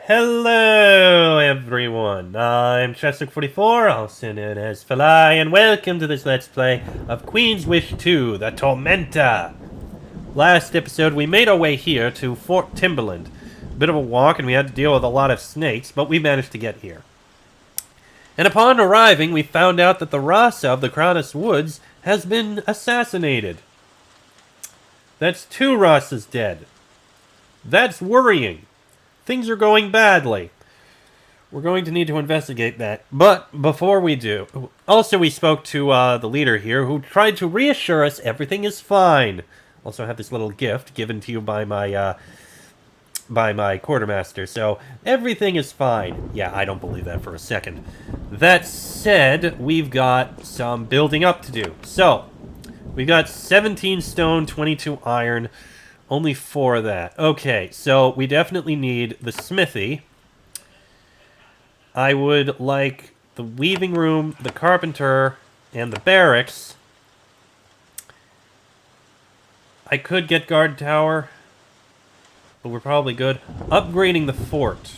Hello, everyone. I'm Chester44, also known as Falai, and welcome to this Let's Play of Queen's Wish 2, The Tormenta. Last episode, we made our way here to Fort Timberland. A bit of a walk, and we had to deal with a lot of snakes, but we managed to get here. And upon arriving, we found out that the Rasa of the Kranis Woods has been assassinated. That's 2 Rasas dead. That's worrying. Things are going badly. We're going to need to investigate that. But before we do, also we spoke to the leader here who tried to reassure us everything is fine. Also have this little gift given to you by my quartermaster. So everything is fine. Yeah, I don't believe that for a second. That said, we've got some building up to do. So we've got 17 stone, 22 iron. Only 4 of that. Okay, so we definitely need the smithy. I would like the weaving room, the carpenter, and the barracks. I could get guard tower, but we're probably good. Upgrading the fort.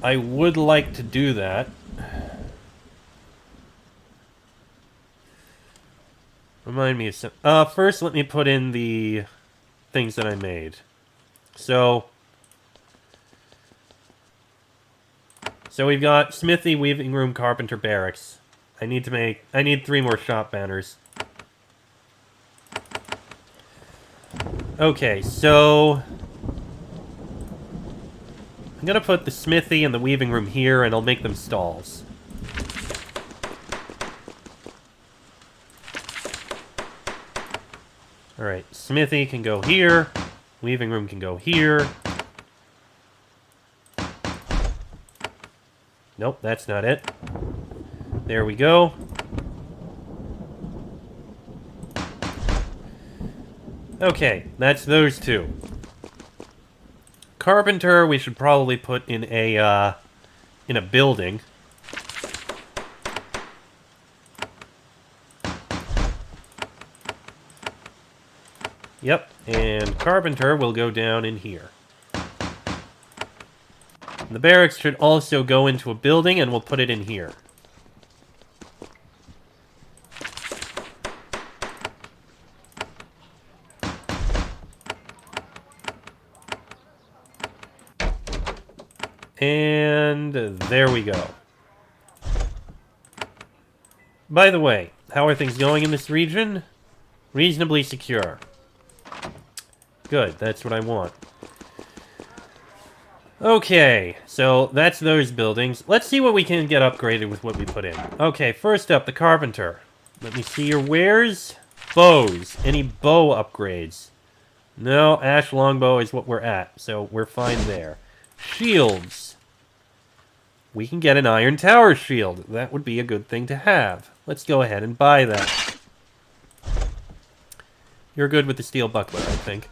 I would like to do that. Remind me of some... first, let me put in the things that I made. So we've got smithy, weaving room, carpenter, barracks. I need 3 more shop banners. Okay, so I'm gonna put the smithy and the weaving room here, and I'll make them stalls. Alright, smithy can go here. Weaving room can go here. Nope, that's not it. There we go. Okay, that's those 2. Carpenter, we should probably put in a building. Yep, and carpenter will go down in here. The barracks should also go into a building, and we'll put it in here. And there we go. By the way, how are things going in this region? Reasonably secure. Good, that's what I want. Okay, so that's those buildings. Let's see what we can get upgraded with what we put in. Okay, first up, the carpenter. Let me see your wares. Bows. Any bow upgrades? No, ash longbow is what we're at, so we're fine there. Shields. We can get an iron tower shield. That would be a good thing to have. Let's go ahead and buy that. You're good with the steel buckler, I think.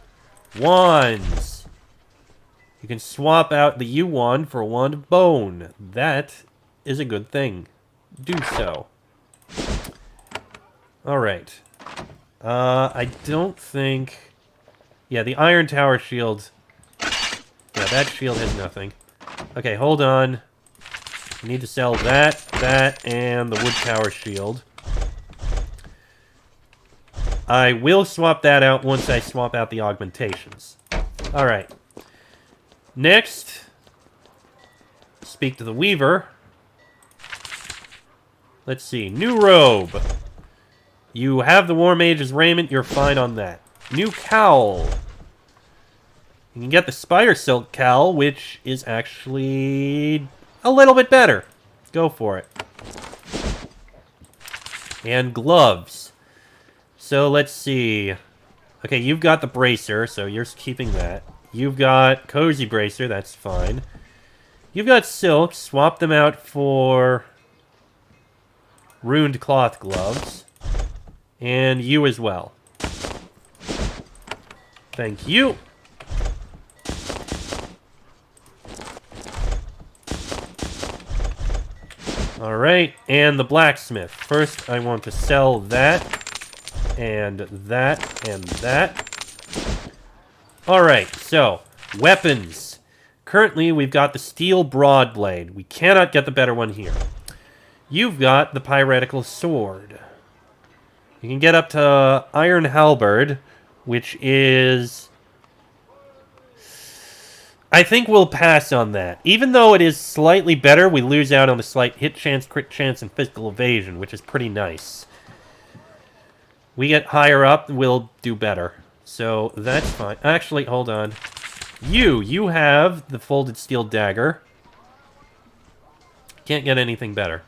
Wands. You can swap out the U wand for a wand of bone. That is a good thing. Do so. Alright. I don't think... Yeah, the iron tower shield... Yeah, that shield has nothing. Okay, hold on. I need to sell that, and the wood tower shield. I will swap that out once I swap out the augmentations. Alright. Next, speak to the weaver. Let's see. New robe. You have the War Mage's raiment. You're fine on that. New cowl. You can get the spider silk cowl, which is actually a little bit better. Go for it. And gloves. So let's see. Okay, you've got the bracer, so you're keeping that. You've got cozy bracer, that's fine. You've got silk, swap them out for ruined cloth gloves. And you as well. Thank you. Alright, and the blacksmith. First, I want to sell that, and that, and that. Alright, so, weapons. Currently, we've got the steel broadblade. We cannot get the better one here. You've got the piratical sword. You can get up to iron halberd, which is... I think we'll pass on that. Even though it is slightly better, we lose out on the slight hit chance, crit chance, and physical evasion, which is pretty nice. We get higher up, we'll do better. So, that's fine. Actually, hold on. You have the folded steel dagger. Can't get anything better.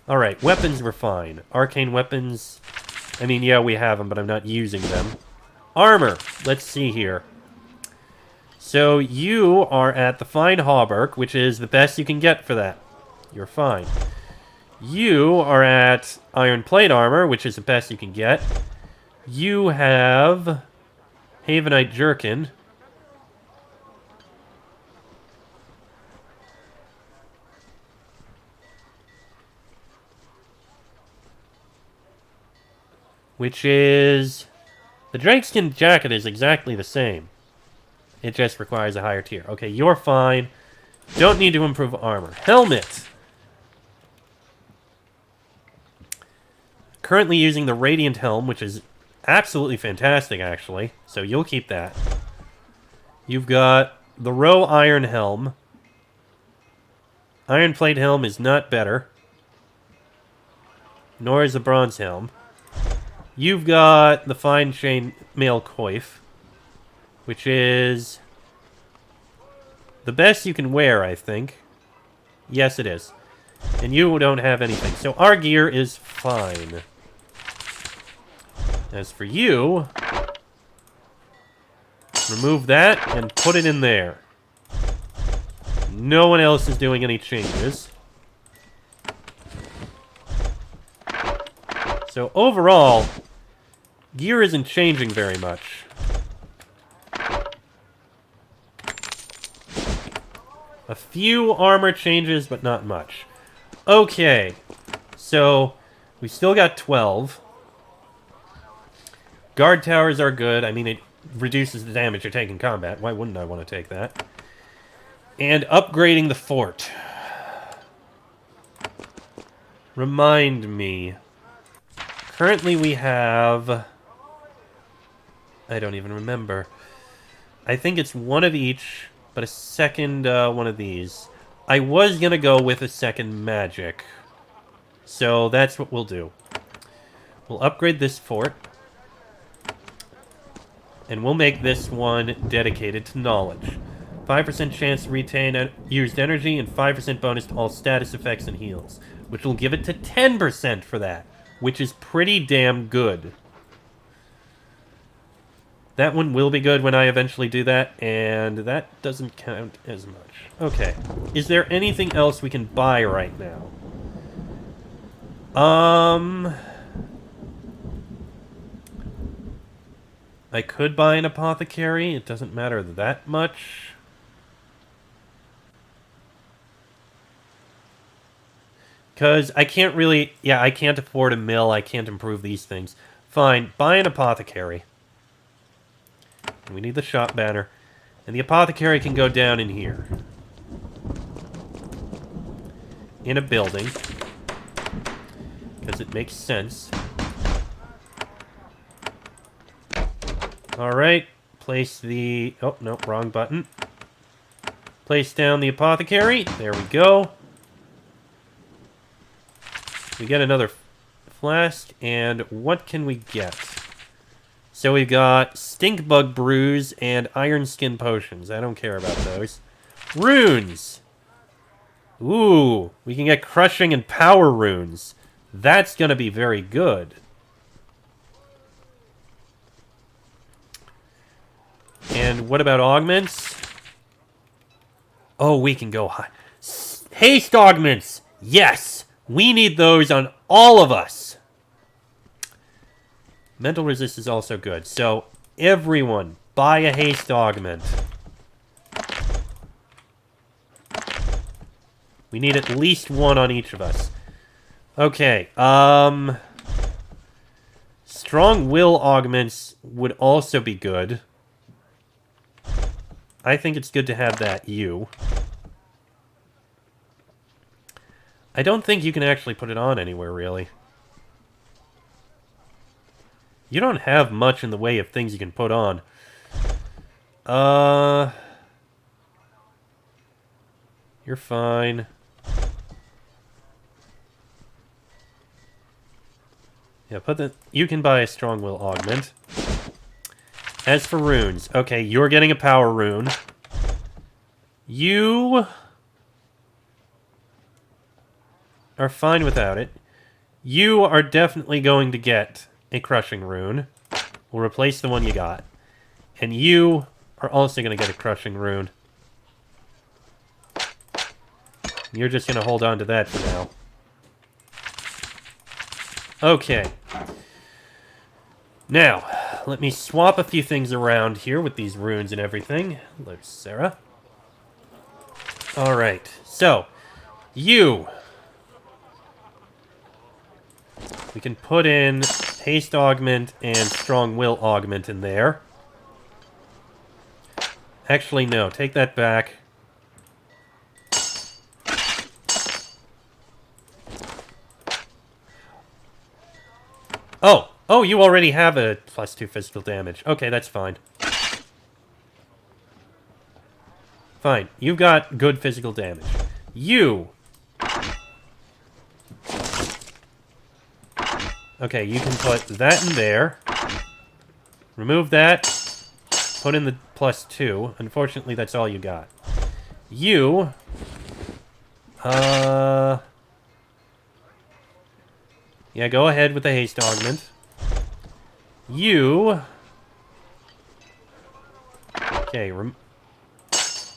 Alright, weapons were fine. Arcane weapons... I mean, yeah, we have them, but I'm not using them. Armor! Let's see here. So, you are at the fine hauberk, which is the best you can get for that. You're fine. You are at iron plate armor, which is the best you can get. You have Havenite jerkin. Which is... The drakeskin jacket is exactly the same. It just requires a higher tier. Okay, you're fine. Don't need to improve armor. Helmet! Currently using the Radiant Helm, which is absolutely fantastic, actually. So you'll keep that. You've got the Row Iron Helm. Iron Plate Helm is not better. Nor is the Bronze Helm. You've got the Fine Chain Mail Coif, which is the best you can wear, I think. Yes, it is. And you don't have anything. So our gear is fine. As for you, remove that and put it in there. No one else is doing any changes. So overall, gear isn't changing very much. A few armor changes, but not much. Okay, so we still got 12. Guard towers are good. I mean, it reduces the damage you take in combat. Why wouldn't I want to take that? And upgrading the fort. Remind me. Currently we have... I don't even remember. I think it's one of each, but a second one of these. I was going to go with a second magic. So that's what we'll do. We'll upgrade this fort. And we'll make this one dedicated to knowledge. 5% chance to retain used energy and 5% bonus to all status effects and heals. Which will give it to 10% for that. Which is pretty damn good. That one will be good when I eventually do that. And that doesn't count as much. Okay. Is there anything else we can buy right now? I could buy an apothecary. It doesn't matter that much. Because I can't really... Yeah, I can't afford a mill. I can't improve these things. Fine. Buy an apothecary. And we need the shop banner. And the apothecary can go down in here. In a building. Because it makes sense. Alright. Place the... Oh, no. Wrong button. Place down the apothecary. There we go. We get another flask. And what can we get? So we've got Stink Bug Brews and Iron Skin Potions. I don't care about those. Runes! Ooh, we can get Crushing and Power Runes. That's going to be very good. And what about augments? Oh, we can go high. Haste augments! Yes! We need those on all of us. Mental resist is also good. So, everyone, buy a haste augment. We need at least one on each of us. Okay, strong will augments would also be good. I think it's good to have that you. I don't think you can actually put it on anywhere, really. You don't have much in the way of things you can put on. You're fine. Yeah, you can buy a strong will augment. As for runes, okay, you're getting a power rune. You are fine without it. You are definitely going to get a crushing rune. We'll replace the one you got. And you are also going to get a crushing rune. You're just going to hold on to that for now. Okay. Now, let me swap a few things around here with these runes and everything. Hello, Sarah. Alright, so, you. We can put in haste augment and strong will augment in there. Actually, no, take that back. Oh, you already have a +2 physical damage. Okay, that's fine. Fine, you've got good physical damage. You! Okay, you can put that in there. Remove that. Put in the +2. Unfortunately, that's all you got. You... Yeah, go ahead with the haste augment. You... Okay,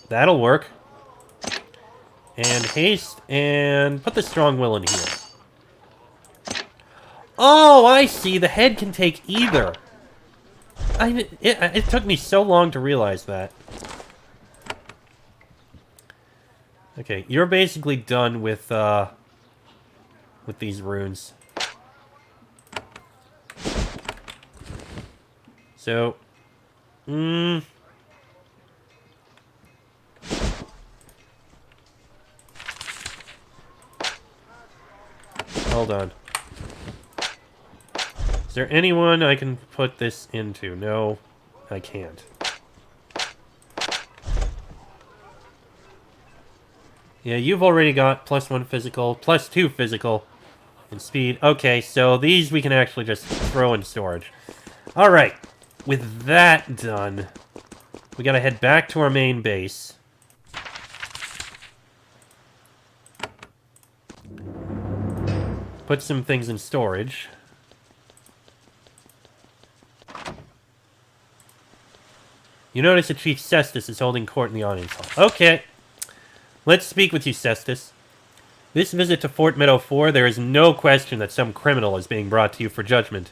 that'll work. And haste, and put the strong will in here. Oh, I see. The head can take either. It took me so long to realize that. Okay, you're basically done with these runes. So, hold on. Is there anyone I can put this into? No, I can't. Yeah, you've already got +1 physical, +2 physical, and speed. Okay, so these we can actually just throw in storage. Alright, with that done, we gotta head back to our main base. Put some things in storage. You notice that Chief Cestus is holding court in the audience hall. Okay. Let's speak with you, Cestus. This visit to Fort Meadow 4, there is no question that some criminal is being brought to you for judgment.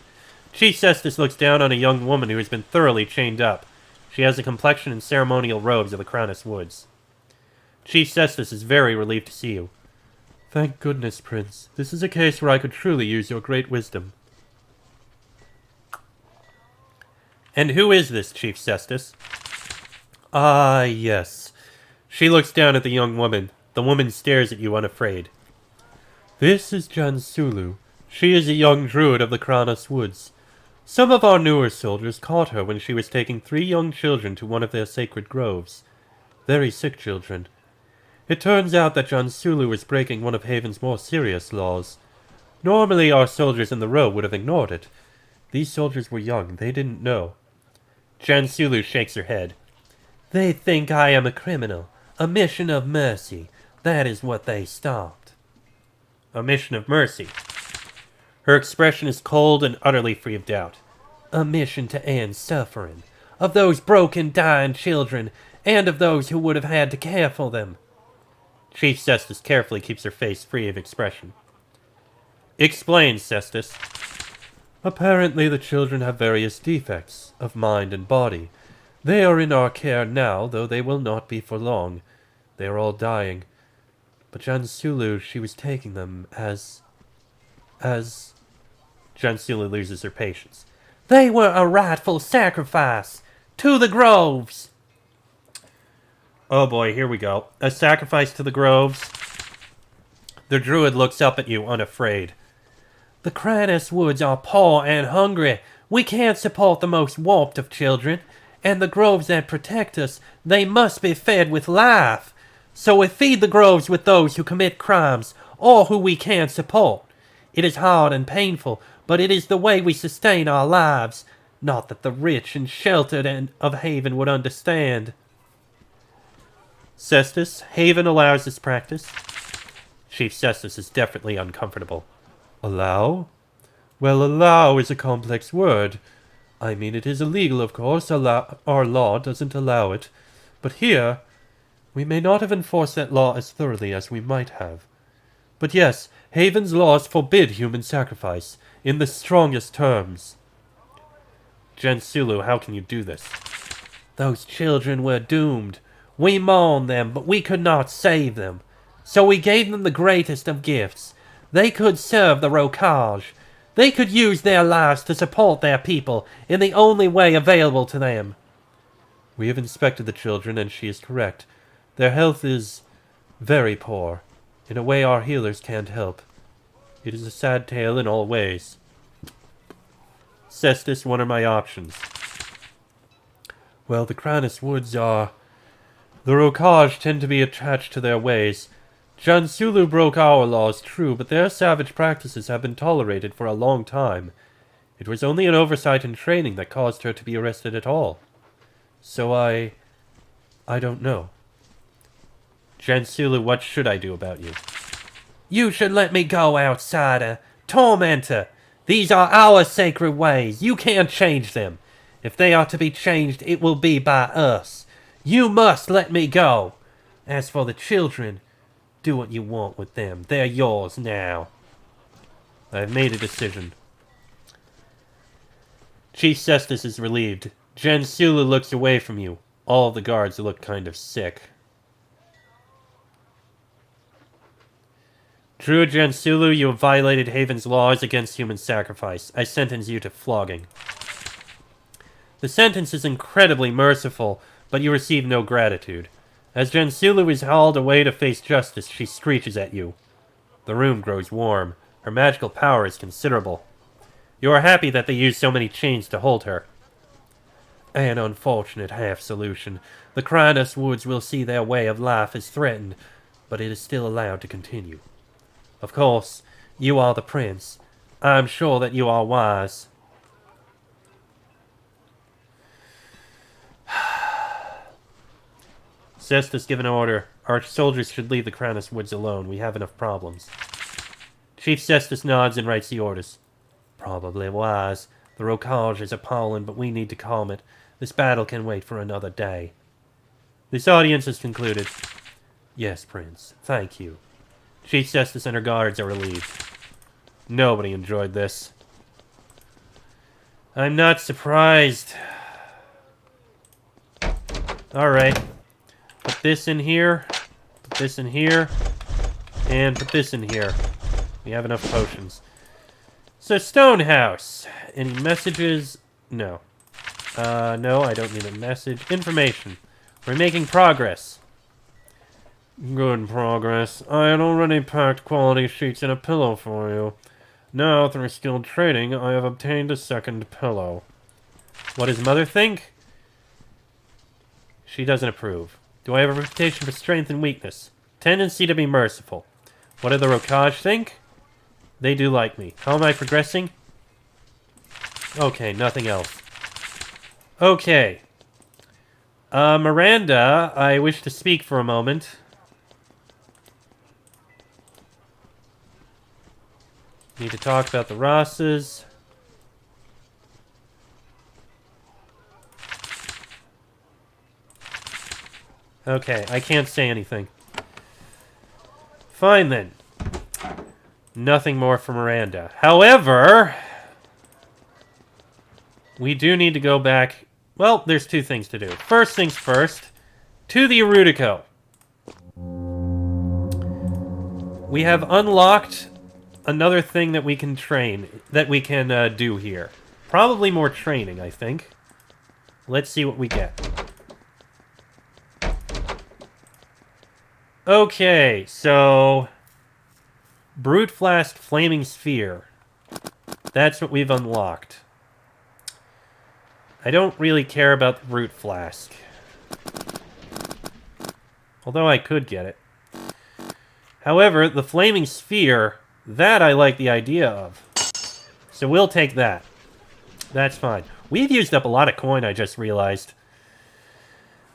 Chief Cestus looks down on a young woman who has been thoroughly chained up. She has the complexion and ceremonial robes of the Cronus Woods. Chief Cestus is very relieved to see you. Thank goodness, Prince. This is a case where I could truly use your great wisdom. And who is this, Chief Cestus? Ah, yes. She looks down at the young woman. The woman stares at you unafraid. This is Jansulu. She is a young druid of the Cronus Woods. Some of our newer soldiers caught her when she was taking 3 young children to one of their sacred groves. Very sick children. It turns out that Jansulu was breaking one of Haven's more serious laws. Normally our soldiers in the row would have ignored it. These soldiers were young. They didn't know. Jansulu shakes her head. They think I am a criminal. A mission of mercy. That is what they stopped. A mission of mercy. Her expression is cold and utterly free of doubt. A mission to end suffering. Of those broken, dying children, and of those who would have had to care for them. Chief Cestus carefully keeps her face free of expression. Explain, Cestus. Apparently the children have various defects of mind and body. They are in our care now, though they will not be for long. They are all dying. But Jansulu, she was taking them as... Jansulu loses her patience. They were a rightful sacrifice! To the groves! Oh boy, here we go. A sacrifice to the groves. The druid looks up at you, unafraid. The Cranus Woods are poor and hungry. We can't support the most warped of children. And the groves that protect us, they must be fed with life. So we feed the groves with those who commit crimes, or who we can't support. It is hard and painful, but it is the way we sustain our lives. Not that the rich and sheltered of Haven would understand. Cestus, Haven allows this practice. Chief Cestus is definitely uncomfortable. Allow? Well, allow is a complex word. I mean, it is illegal, of course. Our law doesn't allow it. But here, we may not have enforced that law as thoroughly as we might have. But yes, Haven's laws forbid human sacrifice, in the strongest terms. Gensulu, how can you do this? Those children were doomed. We mourned them, but we could not save them. So we gave them the greatest of gifts. They could serve the Rokaj. They could use their lives to support their people in the only way available to them. We have inspected the children, and she is correct. Their health is very poor, in a way our healers can't help. It is a sad tale in all ways. Cestus, what are my options? Well, the Cranus Woods are... The Rokaj tend to be attached to their ways. Jansulu broke our laws, true, but their savage practices have been tolerated for a long time. It was only an oversight in training that caused her to be arrested at all. So I don't know. Jansulu, what should I do about you? You should let me go, outsider. Tormentor! These are our sacred ways. You can't change them. If they are to be changed, it will be by us. You must let me go. As for the children, do what you want with them. They're yours now. I've made a decision. Chief Cestus is relieved. Gensulu looks away from you. All of the guards look kind of sick. Druid Gensulu, you have violated Haven's laws against human sacrifice. I sentence you to flogging. The sentence is incredibly merciful, but you receive no gratitude. As Gensulu is hauled away to face justice, she screeches at you. The room grows warm. Her magical power is considerable. You are happy that they used so many chains to hold her. An unfortunate half-solution. The Cranus Woods will see their way of life is threatened, but it is still allowed to continue. Of course, you are the prince. I am sure that you are wise. Cestus given order. Our soldiers should leave the Cranus Woods alone. We have enough problems. Chief Cestus nods and writes the orders. Probably wise. The Rokaj is appalling, but we need to calm it. This battle can wait for another day. This audience is concluded. Yes, Prince. Thank you. Chief Cestus and her guards are relieved. Nobody enjoyed this. I'm not surprised. Alright. Put this in here. Put this in here. And put this in here. We have enough potions. So, Stonehouse. Any messages? No. No, I don't need a message. Information. We're making progress. Good progress. I had already packed quality sheets in a pillow for you. Now, through skilled trading, I have obtained a second pillow. What does Mother think? She doesn't approve. Do I have a reputation for strength and weakness? Tendency to be merciful. What do the Rokaj think? They do like me. How am I progressing? Okay, nothing else. Okay. Miranda, I wish to speak for a moment. Need to talk about the Rosses. Okay, I can't say anything. Fine then. Nothing more for Miranda. However, we do need to go back. Well, there's two things to do. First things first, to the Erudito. We have unlocked another thing that we can do here. Probably more training, I think. Let's see what we get. Okay, so... Brute Flask Flaming Sphere. That's what we've unlocked. I don't really care about the Brute Flask. Although I could get it. However, the Flaming Sphere, that I like the idea of. So we'll take that. That's fine. We've used up a lot of coin, I just realized.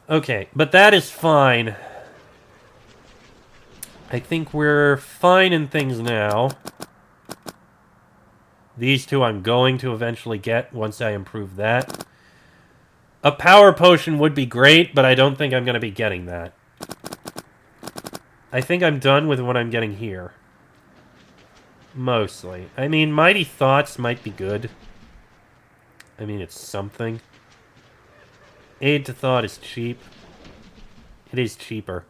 Okay, but that is fine. I think we're fine in things now. These two I'm going to eventually get once I improve that. A power potion would be great, but I don't think I'm going to be getting that. I think I'm done with what I'm getting here. Mostly. I mean, Mighty Thoughts might be good. I mean, it's something. Aid to Thought is cheap. It is cheaper.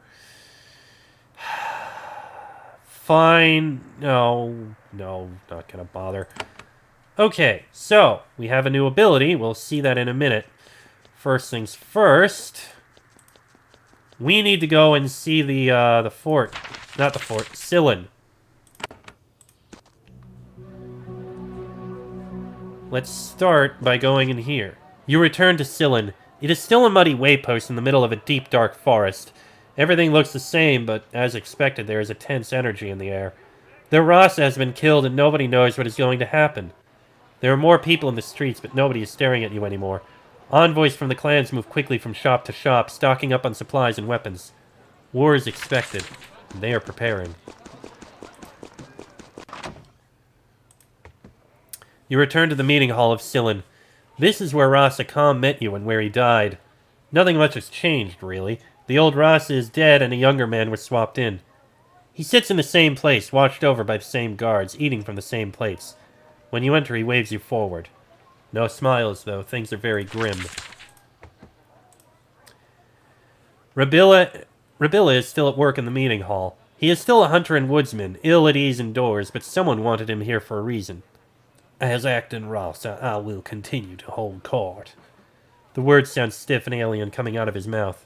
Fine. No, not gonna bother. Okay, so, we have a new ability. We'll see that in a minute. First things first. We need to go and see the fort. Not the fort, Sillin. Let's start by going in here. You return to Sillin. It is still a muddy waypost in the middle of a deep, dark forest. Everything looks the same, but as expected, there is a tense energy in the air. The Rasa has been killed, and nobody knows what is going to happen. There are more people in the streets, but nobody is staring at you anymore. Envoys from the clans move quickly from shop to shop, stocking up on supplies and weapons. War is expected, and they are preparing. You return to the meeting hall of Sillin. This is where Rasa Kham met you and where he died. Nothing much has changed, really. The old Rasa is dead and a younger man was swapped in. He sits in the same place, watched over by the same guards, eating from the same plates. When you enter, he waves you forward. No smiles, though. Things are very grim. Rabilla is still at work in the meeting hall. He is still a hunter and woodsman, ill at ease indoors, but someone wanted him here for a reason. As acting Rasa, I will continue to hold court. The words sound stiff and alien coming out of his mouth.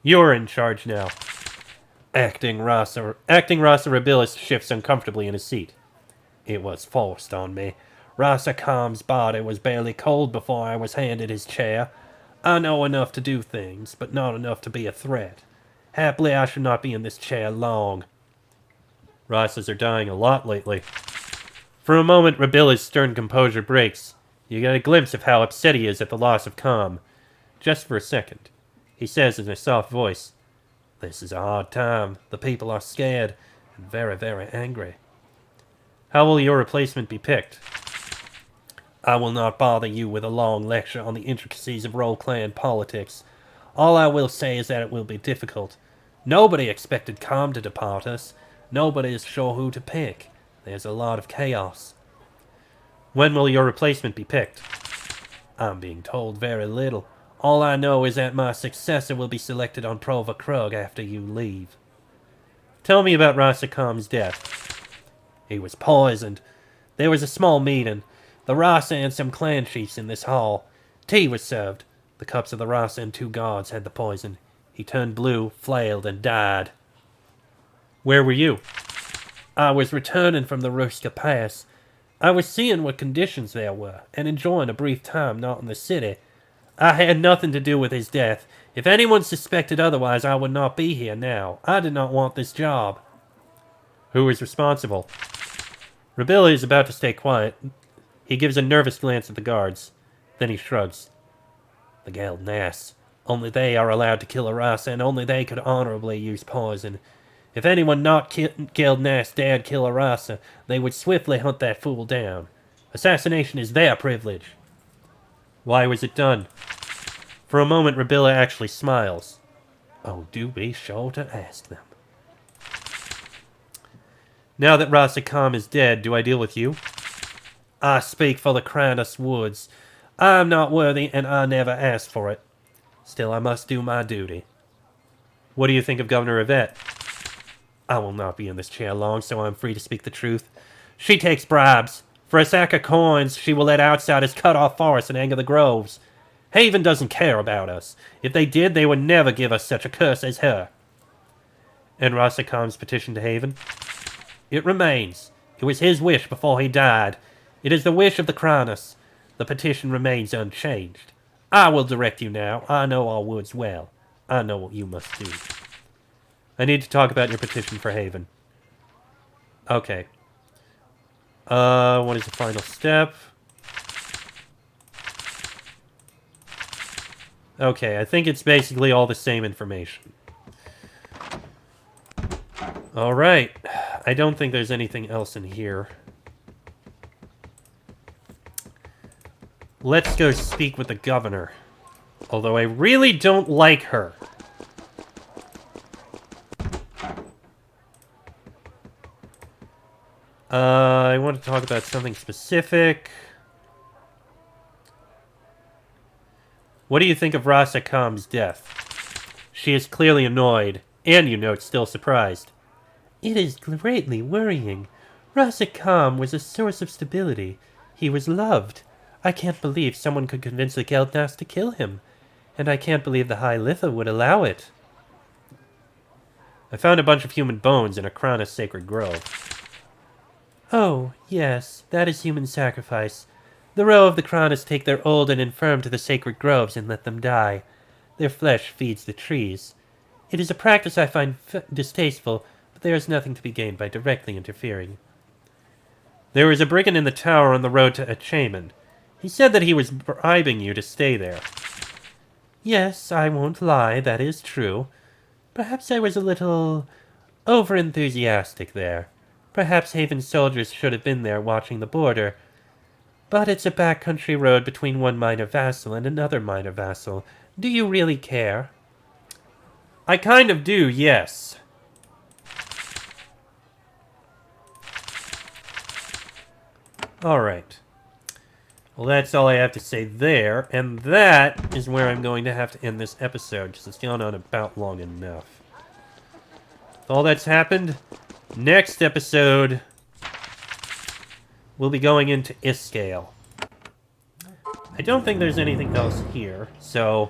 You're in charge now. Acting Rasa Rabilis shifts uncomfortably in his seat. It was forced on me. Rasa Kham's body was barely cold before I was handed his chair. I know enough to do things, but not enough to be a threat. Happily, I should not be in this chair long. Rasas are dying a lot lately. For a moment, Rabilla's stern composure breaks. You get a glimpse of how upset he is at the loss of Kham. Just for a second. He says in a soft voice, "This is a hard time. The people are scared and very, very angry." How will your replacement be picked? I will not bother you with a long lecture on the intricacies of Roll Clan politics. All I will say is that it will be difficult. Nobody expected Kham to depart us. Nobody is sure who to pick. There's a lot of chaos. When will your replacement be picked? I'm being told very little. All I know is that my successor will be selected on Prova Krug after you leave. Tell me about Rasa Kham's death. He was poisoned. There was a small meeting. The Rasa and some clan chiefs in this hall. Tea was served. The cups of the Rasa and 2 guards had the poison. He turned blue, flailed, and died. Where were you? I was returning from the Ruska Pass. I was seeing what conditions there were, and enjoying a brief time not in the city. I had nothing to do with his death. If anyone suspected otherwise, I would not be here now. I did not want this job. Who is responsible? Rabilla is about to stay quiet. He gives a nervous glance at the guards. Then he shrugs. The Geldnass. Only they are allowed to kill a Rasa, and only they could honorably use poison. If anyone not Geldnass dared kill a Rasa, they would swiftly hunt that fool down. Assassination is their privilege. Why was it done? For a moment, Rabilla actually smiles. Oh, do be sure to ask them. Now that Rasa Kham is dead, do I deal with you? I speak for the Kranos Woods. I am not worthy, and I never asked for it. Still, I must do my duty. What do you think of Governor Yvette? I will not be in this chair long, so I am free to speak the truth. She takes bribes. For a sack of coins, she will let outsiders cut off forests and anger the groves. Haven doesn't care about us. If they did, they would never give us such a curse as her. And Rasakam's petition to Haven? It remains. It was his wish before he died. It is the wish of the Cronus. The petition remains unchanged. I will direct you now. I know our woods well. I know what you must do. I need to talk about your petition for Haven. Okay. What is the final step? Okay, I think it's basically all the same information. Alright. I don't think there's anything else in here. Let's go speak with the governor. Although I really don't like her. I want to talk about something specific. What do you think of Rasakam's death? She is clearly annoyed, and you note still surprised. It is greatly worrying. Rasakam was a source of stability. He was loved. I can't believe someone could convince the Geldnas to kill him. And I can't believe the High Litha would allow it. I found a bunch of human bones in a Cronus sacred grove. Oh, yes, that is human sacrifice. The row of the Cronus take their old and infirm to the sacred groves and let them die. Their flesh feeds the trees. It is a practice I find distasteful, but there is nothing to be gained by directly interfering. There was a brigand in the tower on the road to Achaemon. He said that he was bribing you to stay there. Yes, I won't lie, that is true. Perhaps I was a little over-enthusiastic there. Perhaps Haven soldiers should have been there watching the border. But it's a backcountry road between one minor vassal and another minor vassal. Do you really care? I kind of do, yes. Alright. Well, that's all I have to say there, and that is where I'm going to have to end this episode, because it's gone on about long enough. With all that's happened, next episode, we'll be going into Iskale. I don't think there's anything else here, so...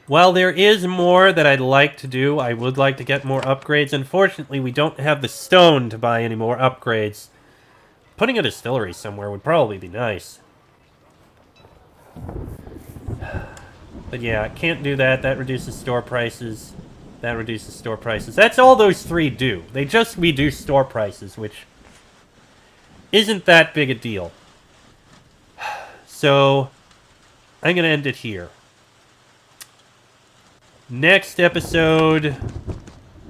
While there is more that I'd like to do, I would like to get more upgrades. Unfortunately, we don't have the stone to buy any more upgrades. Putting a distillery somewhere would probably be nice. But yeah, I can't do that. That reduces store prices. That reduces store prices. That's all those three do. They just reduce store prices, which isn't that big a deal. So, I'm going to end it here. Next episode,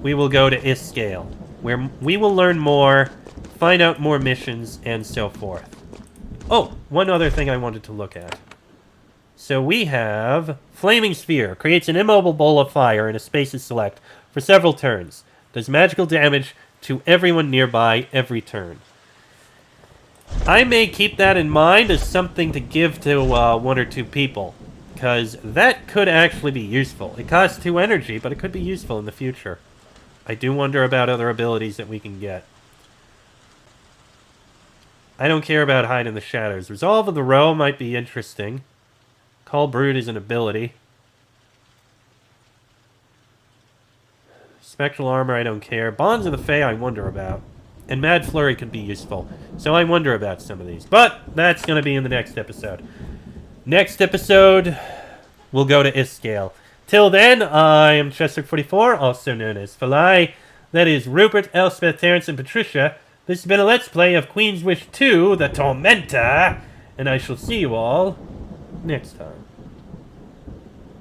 we will go to Iskale, where we will learn more, find out more missions, and so forth. Oh, one other thing I wanted to look at. So we have Flaming Sphere. Creates an immobile ball of fire in a space you select for several turns. Does magical damage to everyone nearby every turn. I may keep that in mind as something to give to one or two people, because that could actually be useful. It costs 2 energy, but it could be useful in the future. I do wonder about other abilities that we can get. I don't care about Hide in the Shadows. Resolve of the Row might be interesting. Call Brood is an ability. Spectral Armor, I don't care. Bonds of the Fae, I wonder about. And Mad Flurry could be useful. So I wonder about some of these. But that's going to be in the next episode. Next episode, we'll go to Iskale. Till then, I am Chester44, also known as Falai. That is Rupert, Elspeth, Terrence, and Patricia. This has been a Let's Play of Queen's Wish 2, The Tormenta. And I shall see you all next time.